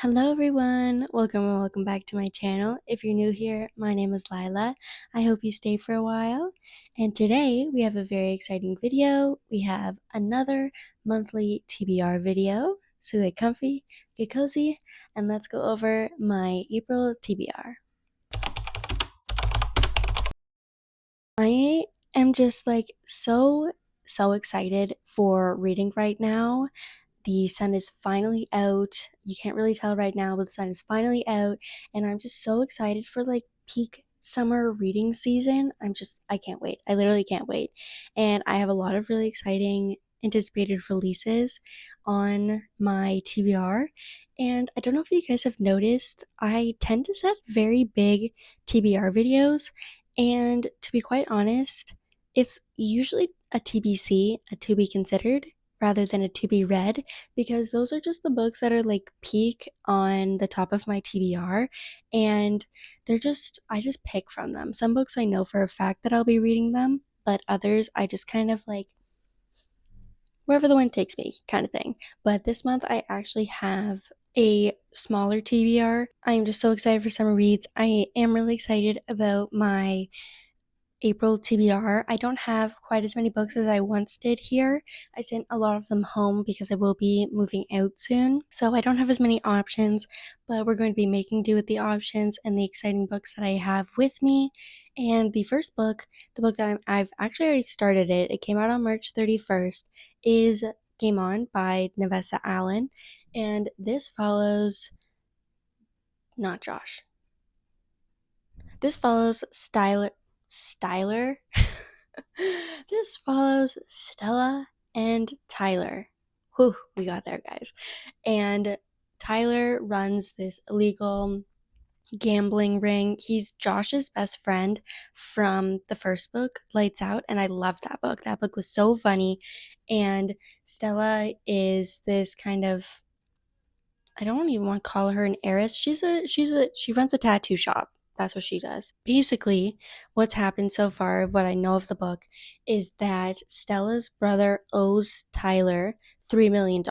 Hello everyone, welcome and welcome back to my channel. If you're new here, my name is Lila. I hope you stay for a while. And today we have a very exciting video. We have another monthly TBR video. So get comfy, get cozy, and let's go over my April TBR. I am just like so excited for reading right now. The sun is finally out. You can't really tell right now, but the sun is finally out, and I'm just so excited for like peak summer reading season. I can't wait. I literally can't wait. And I have a lot of really exciting anticipated releases on my TBR. And I don't know if you guys have noticed, I tend to set very big TBR videos. And to be quite honest, it's usually a TBC, a to be considered, rather than a to be read, because those are just the books that are like peak on the top of my TBR, and I just pick from them. Some books I know for a fact that I'll be reading them, but others I just kind of like wherever the wind takes me kind of thing. But this month I actually have a smaller TBR. I am just so excited for summer reads. I am really excited about my April TBR. I don't have quite as many books as I once did here. I sent a lot of them home because I will be moving out soon. So I don't have as many options, but we're going to be making do with the options and the exciting books that I have with me. And the first book, the book that I've actually already started it came out on March 31st, is Game On by Nevessa Allen. And this follows, not Josh. This follows Styler. This follows Stella and Tyler. Whew, we got there, guys. And Tyler runs this illegal gambling ring. He's Josh's best friend from the first book, Lights Out, and I loved that book. That book was so funny. And Stella is this kind of, I don't even want to call her an heiress. She runs a tattoo shop. That's what she does. Basically, what's happened so far, what I know of the book, is that Stella's brother owes Tyler $3 million,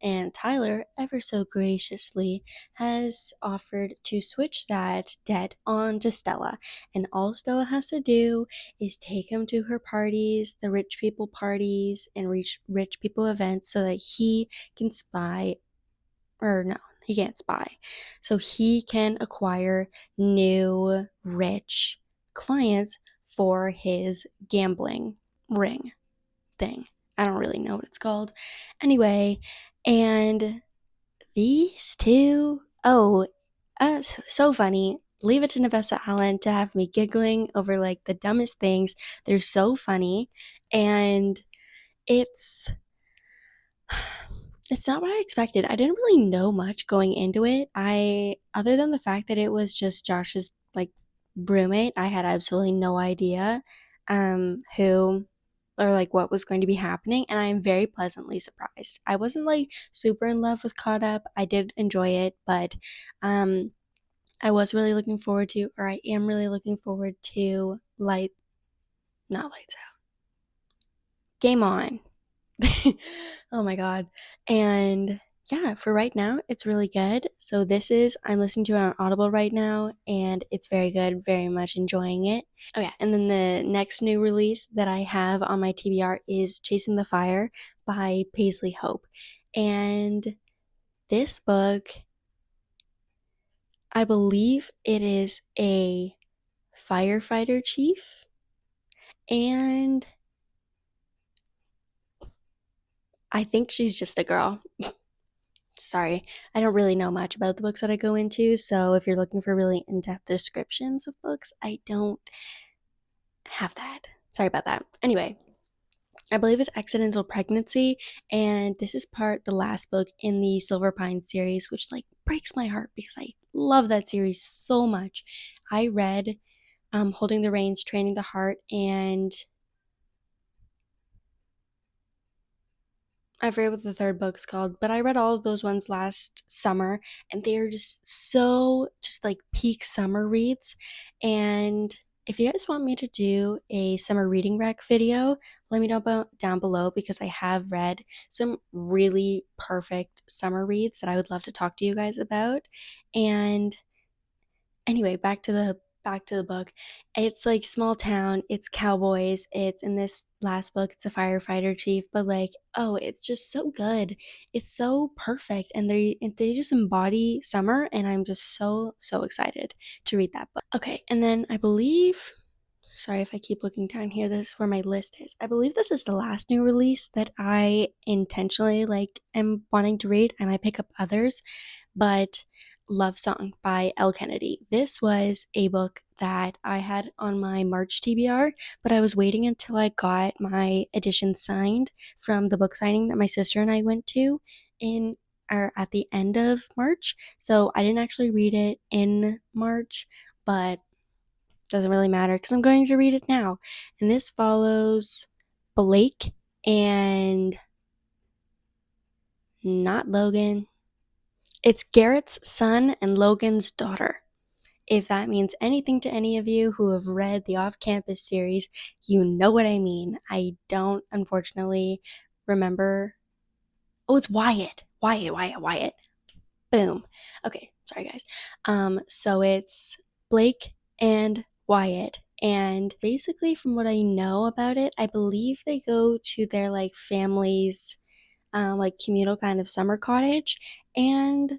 and Tyler, ever so graciously, has offered to switch that debt on to Stella. And all Stella has to do is take him to her parties, the rich people parties, and rich people events, so that he can spy or no, he can't spy. So he can acquire new rich clients for his gambling ring thing. I don't really know what it's called. Anyway, and these two, so funny. Leave it to Nevessa Allen to have me giggling over like the dumbest things. They're so funny. And it's it's not what I expected. I didn't really know much going into it. Other than the fact that it was just Josh's like roommate, I had absolutely no idea who or like what was going to be happening, and I am very pleasantly surprised. I wasn't like super in love with Caught Up. I did enjoy it, but um I was really looking forward to, or I am really looking forward to not Lights Out. Game On. Oh my god. And yeah, for right now, it's really good. So I'm listening to it on Audible right now, and it's very good, very much enjoying it. Oh yeah, and then the next new release that I have on my TBR is Chasing the Fire by Paisley Hope. And this book, I believe it is a firefighter chief, and I think she's just a girl. Sorry, I don't really know much about the books that I go into, so if you're looking for really in-depth descriptions of books, I don't have that. Sorry about that. Anyway, I believe it's Accidental Pregnancy, and this is the last book in the Silver Pine series, which like breaks my heart because I love that series so much. I read Holding the Reins, Training the Heart, and I forget what the third book's called, but I read all of those ones last summer, and they are just so just like peak summer reads. And If you guys want me to do a summer reading rack video, let me know down below because I have read some really perfect summer reads that I would love to talk to you guys about. And anyway, back to the book. It's like small town, it's cowboys, it's in this last book, it's a firefighter chief, but like, oh, it's just so good. It's so perfect and they just embody summer and I'm just so excited to read that book. Okay, and then I believe, sorry if I keep looking down here, this is where my list is. I believe this is the last new release that I intentionally like am wanting to read. I might pick up others, but Love Song by Elle Kennedy. This was a book that I had on my March TBR, but I was waiting until I got my edition signed from the book signing that my sister and I went to in or at the end of March. So I didn't actually read it in March, but doesn't really matter because I'm going to read it now. And this follows Blake and not Logan. It's Garrett's son and Logan's daughter. If that means anything to any of you who have read the Off Campus series, you know what I mean. I don't, unfortunately, remember. Oh, it's Wyatt. Wyatt. Boom. Okay, sorry guys. So it's Blake and Wyatt. And basically, from what I know about it, I believe they go to their like family's like communal kind of summer cottage. And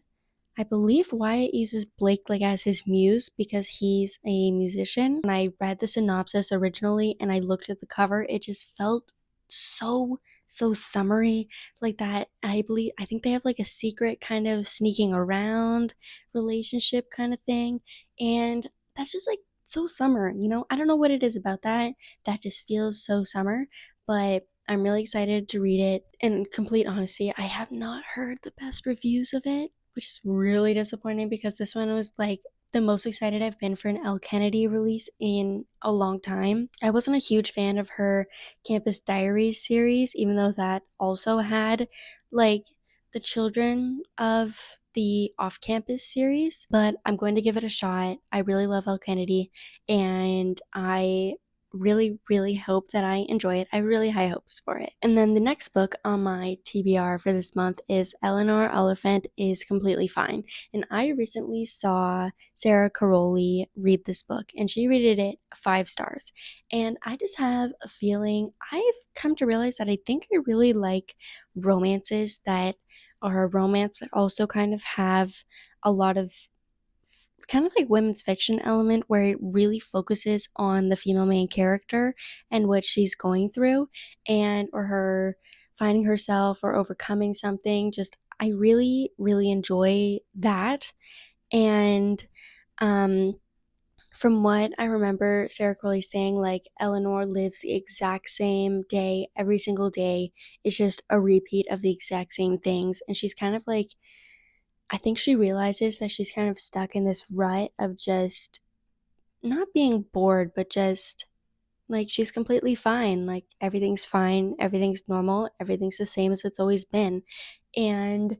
I believe Wyatt uses Blake like as his muse because he's a musician. When I read the synopsis originally and I looked at the cover, it just felt so summery like that. I think they have like a secret kind of sneaking around relationship kind of thing. And that's just like so summer, you know? I don't know what it is about that just feels so summer, but I'm really excited to read it. In complete honesty, I have not heard the best reviews of it, which is really disappointing because this one was like the most excited I've been for an Elle Kennedy release in a long time. I wasn't a huge fan of her Campus Diaries series, even though that also had like the children of the off campus series, but I'm going to give it a shot. I really love Elle Kennedy and I really hope that I enjoy it. I have really high hopes for it. And then the next book on my TBR for this month is Eleanor Oliphant is Completely Fine. And I recently saw Sarah Caroli read this book and she rated it 5 stars. And I just have a feeling I've come to realize that I think I really like romances that are a romance but also kind of have a lot of kind of like women's fiction element where it really focuses on the female main character and what she's going through and or her finding herself or overcoming something. Just I really enjoy that. And um from what I remember Sarah Crowley saying, like Eleanor lives the exact same day every single day. It's just a repeat of the exact same things. And she's kind of like I think she realizes that she's kind of stuck in this rut of just not being bored, but just like she's completely fine. Like everything's fine, everything's normal, everything's the same as it's always been. And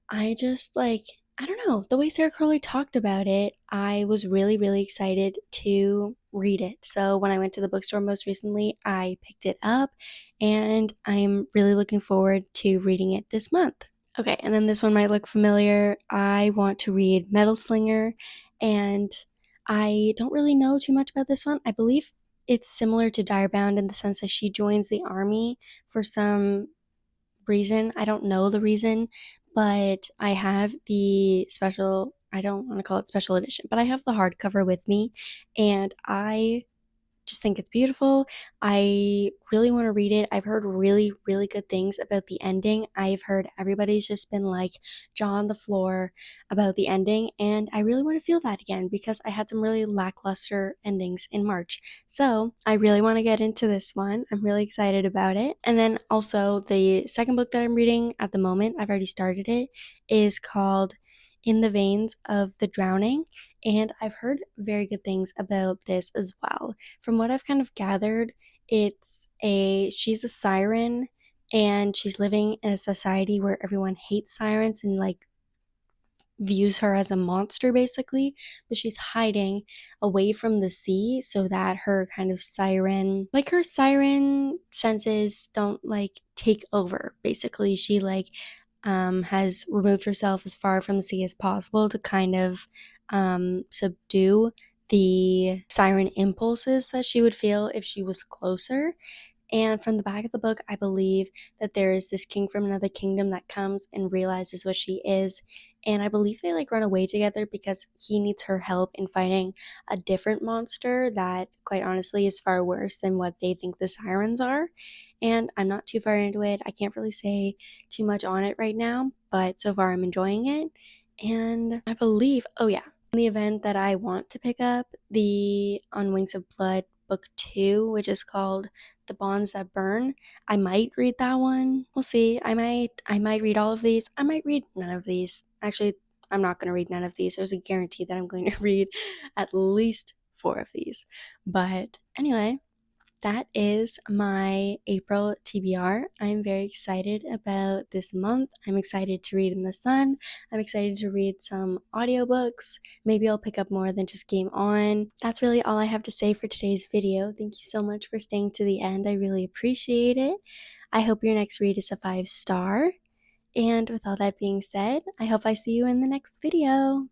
I just like, I don't know, the way Sarah Crowley talked about it, I was really excited to read it. So when I went to the bookstore most recently, I picked it up and I'm really looking forward to reading it this month. Okay, and then this one might look familiar. I want to read Metal Slinger, and I don't really know too much about this one. I believe it's similar to Direbound in the sense that she joins the army for some reason. I don't know the reason, but I have the special, I don't want to call it special edition, but I have the hardcover with me, and I just think it's beautiful. I really want to read it. I've heard really good things about the ending. I've heard everybody's just been like jaw on the floor about the ending, and I really want to feel that again because I had some really lackluster endings in March. So I really want to get into this one. I'm really excited about it. And then also the second book that I'm reading at the moment, I've already started it, is called In the Veins of the Drowning, and I've heard very good things about this as well. From what I've kind of gathered, she's a siren and she's living in a society where everyone hates sirens and like views her as a monster basically, but she's hiding away from the sea so that her kind of siren senses don't like take over. Basically, she like has removed herself as far from the sea as possible to kind of subdue the siren impulses that she would feel if she was closer. And from the back of the book, I believe that there is this king from another kingdom that comes and realizes what she is. And I believe they like run away together because he needs her help in fighting a different monster that, quite honestly, is far worse than what they think the sirens are. And I'm not too far into it. I can't really say too much on it right now, but so far I'm enjoying it. And I believe, oh yeah, in the event that I want to pick up the On Wings of Blood book 2, which is called The Bonds That Burn, I might read that one. We'll see. I might read all of these. I might read none of these. Actually, I'm not going to read none of these. There's a guarantee that I'm going to read at least 4 of these. But anyway, that is my April TBR. I'm very excited about this month. I'm excited to read in the sun. I'm excited to read some audiobooks. Maybe I'll pick up more than just Game On. That's really all I have to say for today's video. Thank you so much for staying to the end. I really appreciate it. I hope your next read is a 5-star. And with all that being said, I hope I see you in the next video.